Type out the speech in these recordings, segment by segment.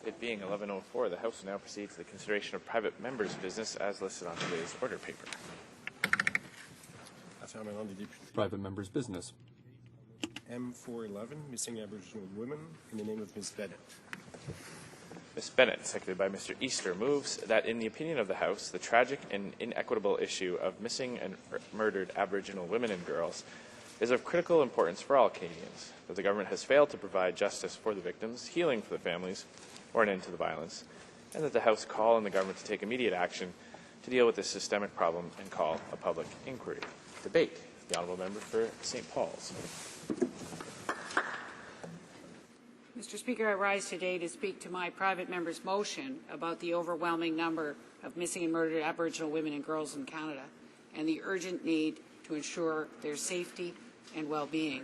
It being 11:04, the House will now proceed to the consideration of private members' business as listed on today's order paper. Private members' business. M411, missing Aboriginal women, in the name of Ms. Bennett. Ms. Bennett, seconded by Mr. Easter, moves that in the opinion of the House, the tragic and inequitable issue of missing and murdered Aboriginal women and girls is of critical importance for all Canadians, that the government has failed to provide justice for the victims, healing for the families, or an end to the violence, and that the House call on the government to take immediate action to deal with this systemic problem and call a public inquiry. Debate. The Honourable Member for St. Paul's. Mr. Speaker, I rise today to speak to my private member's motion about the overwhelming number of missing and murdered Aboriginal women and girls in Canada and the urgent need to ensure their safety and well-being.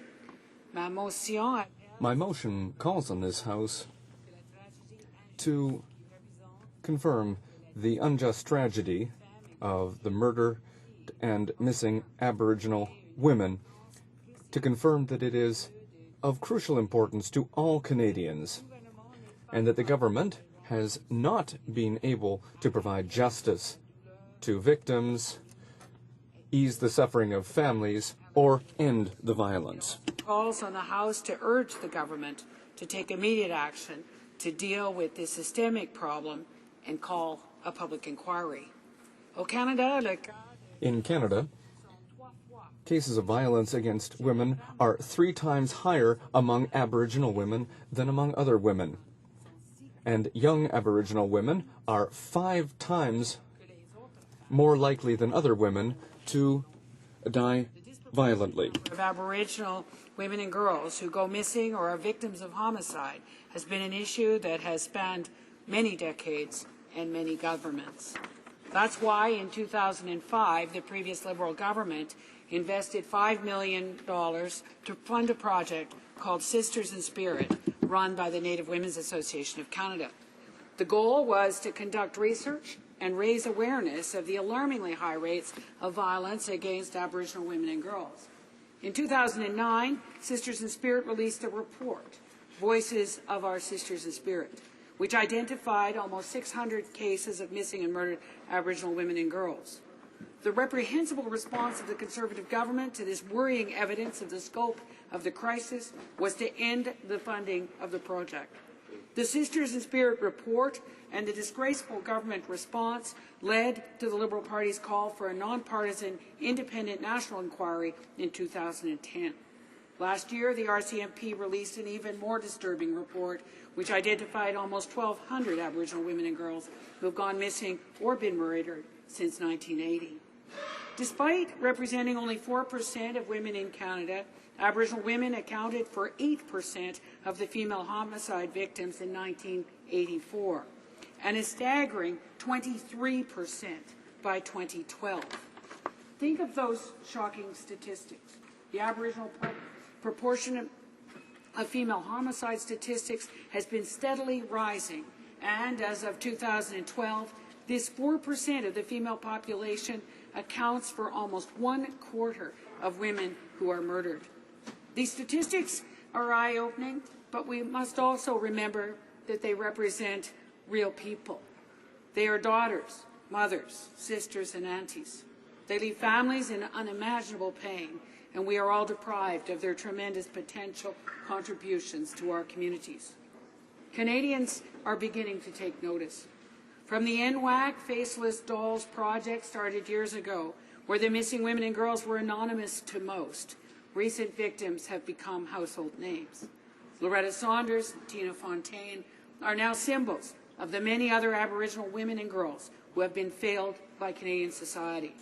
My motion calls on this House to confirm the unjust tragedy of the murder and missing Aboriginal women, to confirm that it is of crucial importance to all Canadians and that the government has not been able to provide justice to victims, ease the suffering of families, or end the violence. Calls on the House to urge the government to take immediate action to deal with this systemic problem and call a public inquiry. In Canada, cases of violence against women are 3 times higher among Aboriginal women than among other women. And young Aboriginal women are 5 times more likely than other women to die violently. Of Aboriginal women and girls who go missing or are victims of homicide has been an issue that has spanned many decades and many governments. That's why in 2005, the previous Liberal government invested $5 million to fund a project called Sisters in Spirit, run by the Native Women's Association of Canada. The goal was to conduct research and raise awareness of the alarmingly high rates of violence against Aboriginal women and girls. In 2009, Sisters in Spirit released a report, Voices of Our Sisters in Spirit, which identified almost 600 cases of missing and murdered Aboriginal women and girls. The reprehensible response of the Conservative government to this worrying evidence of the scope of the crisis was to end the funding of the project. The Sisters in Spirit report and the disgraceful government response led to the Liberal Party's call for a nonpartisan, independent national inquiry in 2010. Last year, the RCMP released an even more disturbing report which identified almost 1,200 Aboriginal women and girls who have gone missing or been murdered since 1980. Despite representing only 4% of women in Canada, Aboriginal women accounted for 8% of the female homicide victims in 1984, and a staggering 23% by 2012. Think of those shocking statistics. The Aboriginal proportion of female homicide statistics has been steadily rising, and as of 2012, this 4% of the female population accounts for almost 1/4 of women who are murdered. These statistics are eye-opening, but we must also remember that they represent real people. They are daughters, mothers, sisters, and aunties. They leave families in unimaginable pain, and we are all deprived of their tremendous potential contributions to our communities. Canadians are beginning to take notice. From the NWAC Faceless Dolls project started years ago, where the missing women and girls were anonymous to most, recent victims have become household names. Loretta Saunders and Tina Fontaine are now symbols of the many other Aboriginal women and girls who have been failed by Canadian society.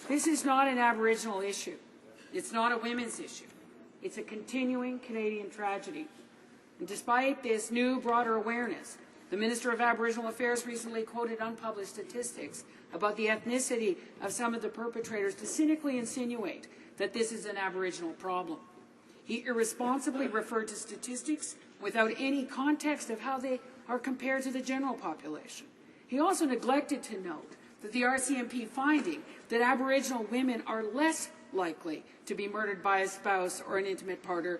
This is not an Aboriginal issue. It's not a women's issue. It's a continuing Canadian tragedy. And despite this new, broader awareness, the Minister of Aboriginal Affairs recently quoted unpublished statistics about the ethnicity of some of the perpetrators to cynically insinuate that this is an Aboriginal problem. He irresponsibly referred to statistics without any context of how they are compared to the general population. He also neglected to note that the RCMP finding that Aboriginal women are less likely to be murdered by a spouse or an intimate partner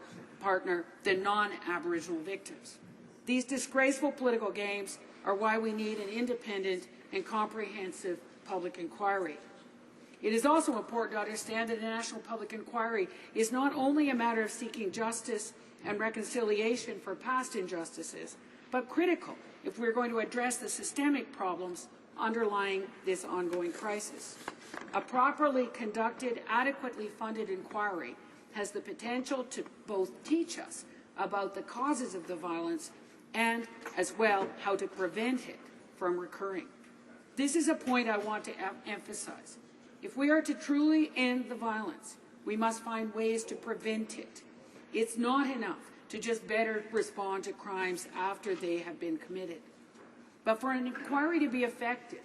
than non-Aboriginal victims. These disgraceful political games are why we need an independent and comprehensive public inquiry. It is also important to understand that a national public inquiry is not only a matter of seeking justice and reconciliation for past injustices, but critical if we're going to address the systemic problems underlying this ongoing crisis. A properly conducted, adequately funded inquiry has the potential to both teach us about the causes of the violence and, as well, how to prevent it from recurring. This is a point I want to emphasize. If we are to truly end the violence, we must find ways to prevent it. It's not enough to just better respond to crimes after they have been committed. But for an inquiry to be effective,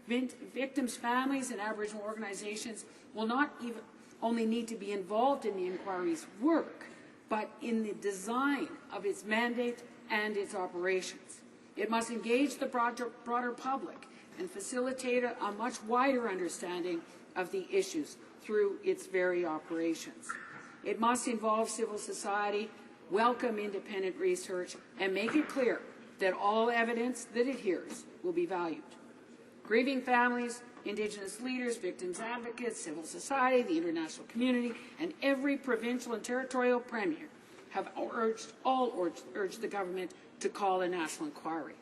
victims' families and Aboriginal organizations will not even only need to be involved in the inquiry's work, but in the design of its mandate and its operations. It must engage the broader public and facilitate a much wider understanding of the issues through its very operations. It must involve civil society, welcome independent research, and make it clear that all evidence that it hears will be valued. Grieving families, Indigenous leaders, victims advocates, civil society, the international community, and every provincial and territorial premier have urged the government to call a national inquiry.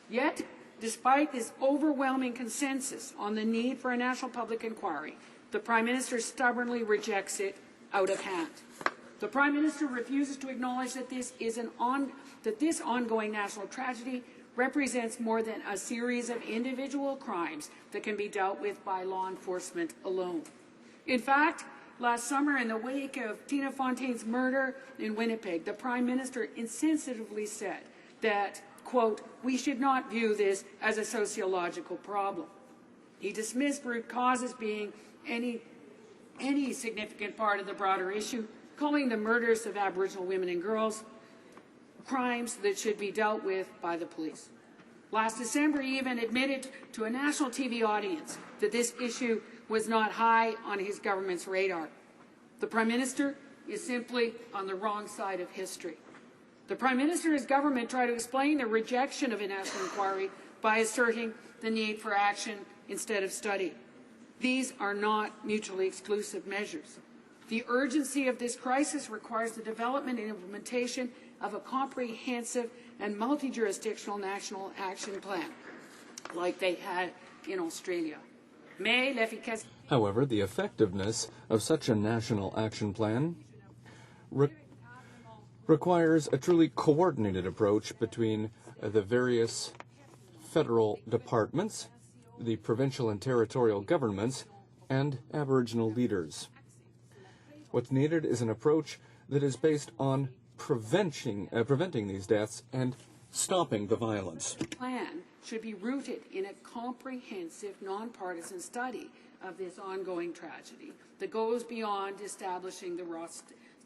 Yet, despite this overwhelming consensus on the need for a national public inquiry, the Prime Minister stubbornly rejects it out of hand. The Prime Minister refuses to acknowledge that this ongoing national tragedy represents more than a series of individual crimes that can be dealt with by law enforcement alone. In fact, last summer, in the wake of Tina Fontaine's murder in Winnipeg, the Prime Minister insensitively said that, quote, "we should not view this as a sociological problem." He dismissed root causes being any significant part of the broader issue, calling the murders of Aboriginal women and girls crimes that should be dealt with by the police. Last December, he even admitted to a national TV audience that this issue was not high on his government's radar. The Prime Minister is simply on the wrong side of history. The Prime Minister and his government try to explain the rejection of a national inquiry by asserting the need for action instead of study. These are not mutually exclusive measures. The urgency of this crisis requires the development and implementation of a comprehensive and multi-jurisdictional national action plan, like they had in Australia. However, the effectiveness of such a national action plan requires a truly coordinated approach between the various federal departments, the provincial and territorial governments, and Aboriginal leaders. What's needed is an approach that is based on preventing these deaths and stopping the violence. The plan should be rooted in a comprehensive, nonpartisan study of this ongoing tragedy that goes beyond establishing the raw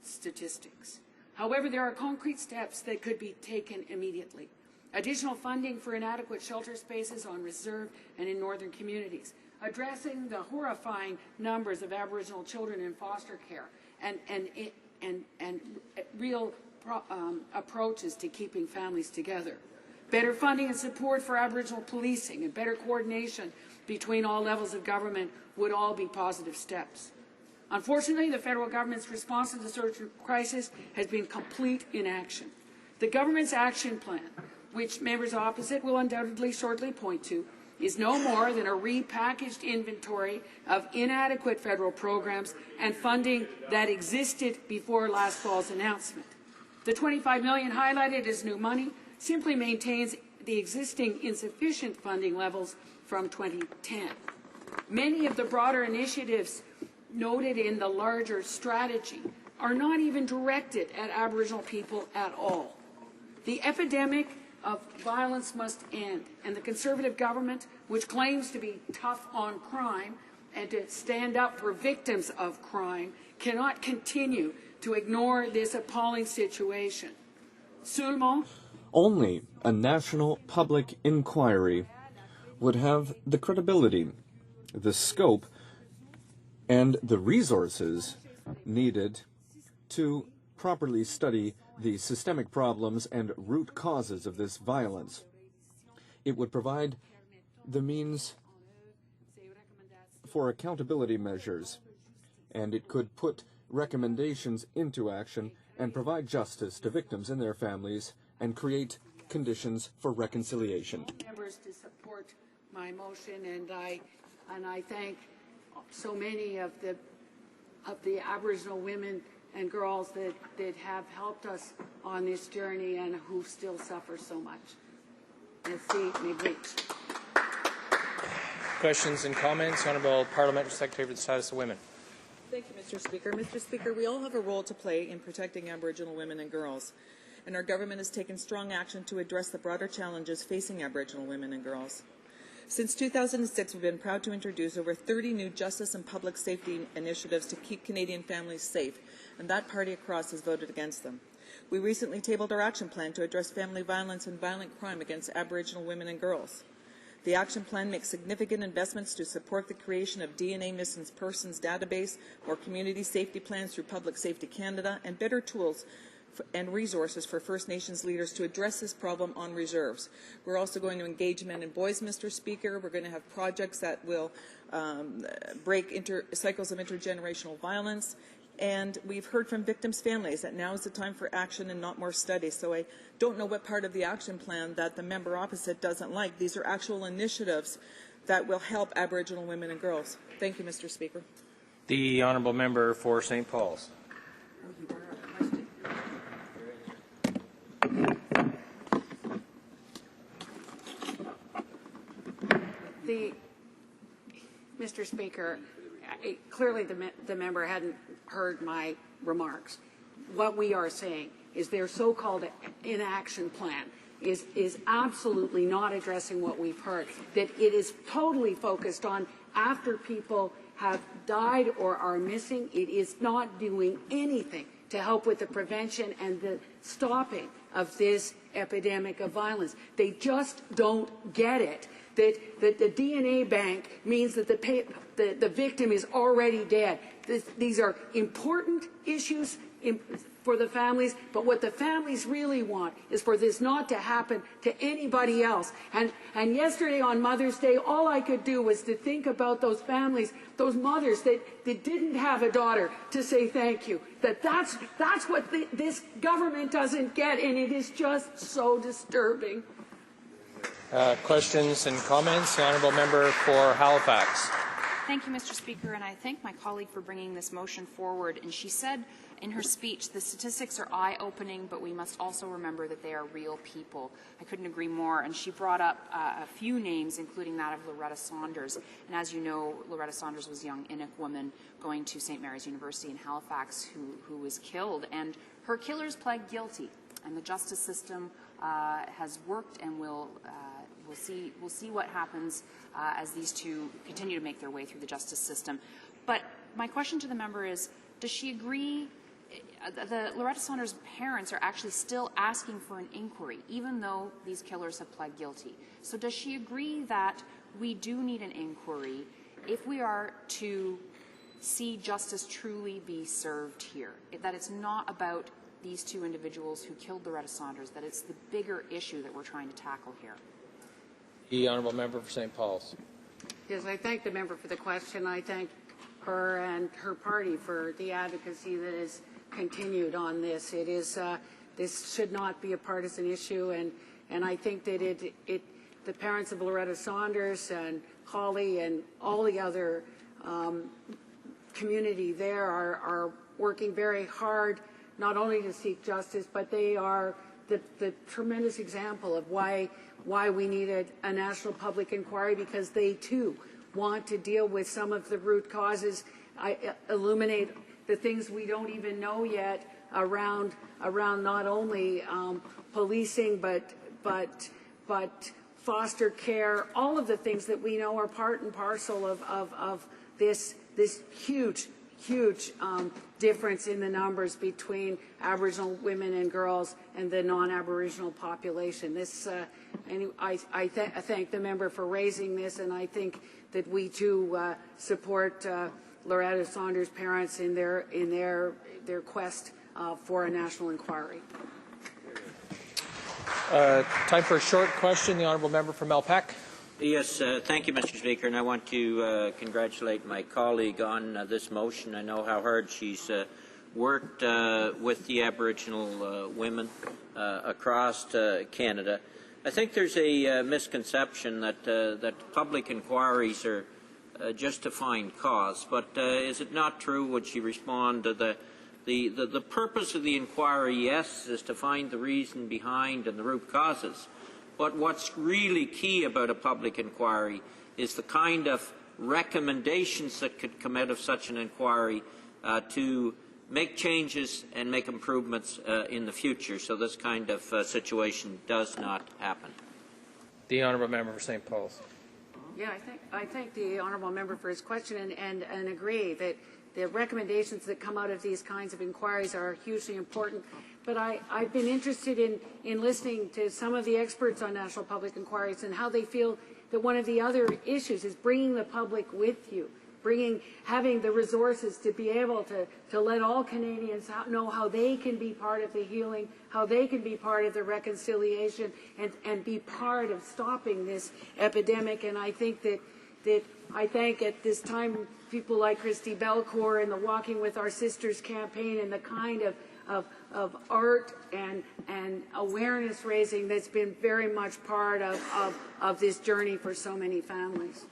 statistics. However, there are concrete steps that could be taken immediately. Additional funding for inadequate shelter spaces on reserve and in northern communities, addressing the horrifying numbers of Aboriginal children in foster care, and real approaches to keeping families together. Better funding and support for Aboriginal policing and better coordination between all levels of government would all be positive steps. Unfortunately, the federal government's response to the social crisis has been complete inaction. The government's action plan, which members opposite will undoubtedly shortly point to, is no more than a repackaged inventory of inadequate federal programs and funding that existed before last fall's announcement. The $25 million highlighted as new money simply maintains the existing insufficient funding levels from 2010. Many of the broader initiatives noted in the larger strategy are not even directed at Aboriginal people at all. The epidemic of violence must end, and the Conservative government, which claims to be tough on crime and to stand up for victims of crime, cannot continue to ignore this appalling situation. Only a national public inquiry would have the credibility, the scope, and the resources needed to properly study the systemic problems and root causes of this violence. It would provide the means for accountability measures, and it could put recommendations into action and provide justice to victims and their families and create conditions for reconciliation. Members to support my motion, and I thank so many of the Aboriginal women and girls that have helped us on this journey and who still suffer so much. Merci, mes briques. Questions and comments? Honourable Parliamentary Secretary for the Status of Women. Thank you, Mr. Speaker. Mr. Speaker, we all have a role to play in protecting Aboriginal women and girls, and our government has taken strong action to address the broader challenges facing Aboriginal women and girls. Since 2006, we've been proud to introduce over 30 new justice and public safety initiatives to keep Canadian families safe, and that party across has voted against them. We recently tabled our action plan to address family violence and violent crime against Aboriginal women and girls. The action plan makes significant investments to support the creation of DNA missing persons database, more community safety plans through Public Safety Canada, and better tools and resources for First Nations leaders to address this problem on reserves. We're also going to engage men and boys, Mr. Speaker. We're going to have projects that will break cycles of intergenerational violence. And we've heard from victims' families that now is the time for action and not more study. So I don't know what part of the action plan that the member opposite doesn't like. These are actual initiatives that will help Aboriginal women and girls. Thank you, Mr. Speaker. The honourable member for St. Paul's. Mr. Speaker, clearly the member hadn't heard my remarks. What we are saying is their so-called inaction plan is absolutely not addressing what we've heard, that it is totally focused on after people have died or are missing. It is not doing anything to help with the prevention and the stopping of this epidemic of violence. They just don't get it. That the DNA bank means that the victim is already dead. These are important issues for the families, but what the families really want is for this not to happen to anybody else. And yesterday on Mother's Day, all I could do was to think about those families, those mothers that didn't have a daughter, to say thank you. That's what this government doesn't get, and it is just so disturbing. Questions and comments? The honourable member for Halifax. Thank you, Mr. Speaker, and I thank my colleague for bringing this motion forward. And she said in her speech, the statistics are eye-opening, but we must also remember that they are real people. I couldn't agree more. And she brought up a few names, including that of Loretta Saunders. And as you know, Loretta Saunders was a young Inuk woman going to St. Mary's University in Halifax who was killed. And her killers pled guilty. And the justice system has worked and will we'll see what happens as these two continue to make their way through the justice system. But my question to the member is, does she agree? The Loretta Saunders' parents are actually still asking for an inquiry, even though these killers have pled guilty. So does she agree that we do need an inquiry if we are to see justice truly be served here? That it's not about these two individuals who killed Loretta Saunders, that it's the bigger issue that we're trying to tackle here? The honourable member for St. Paul's. Yes, I thank the member for the question. I thank her and her party for the advocacy that is continued on this. It is this should not be a partisan issue, and I think that the parents of Loretta Saunders and Holly and all the other community there are working very hard, not only to seek justice, but they are the tremendous example of why we needed a national public inquiry, because they too want to deal with some of the root causes, illuminate the things we don't even know yet around not only policing but foster care, all of the things that we know are part and parcel of this huge difference in the numbers between Aboriginal women and girls and the non-Aboriginal population. I thank the member for raising this, and I think that we too support Loretta Saunders' parents in their quest for a national inquiry. Time for a short question. The honourable member from Melpack. Yes, thank you, Mr. Speaker, and I want to congratulate my colleague on this motion. I know how hard she's worked with the Aboriginal women across Canada. I think there's a misconception that public inquiries are just to find cause, but is it not true? Would she respond to the purpose of the inquiry? Yes, is to find the reason behind and the root causes. But what's really key about a public inquiry is the kind of recommendations that could come out of such an inquiry to make changes and make improvements in the future, so this kind of situation does not happen. The honourable member for St. Paul's. Yeah, I thank the honourable member for his question and agree that the recommendations that come out of these kinds of inquiries are hugely important. But I've been interested in listening to some of the experts on national public inquiries and how they feel that one of the other issues is bringing the public with you, having the resources to be able to let all Canadians know how they can be part of the healing, how they can be part of the reconciliation, and be part of stopping this epidemic. And I think that I thank at this time people like Christy Belcourt and the Walking with Our Sisters campaign and the kind of art and awareness raising that's been very much part of this journey for so many families.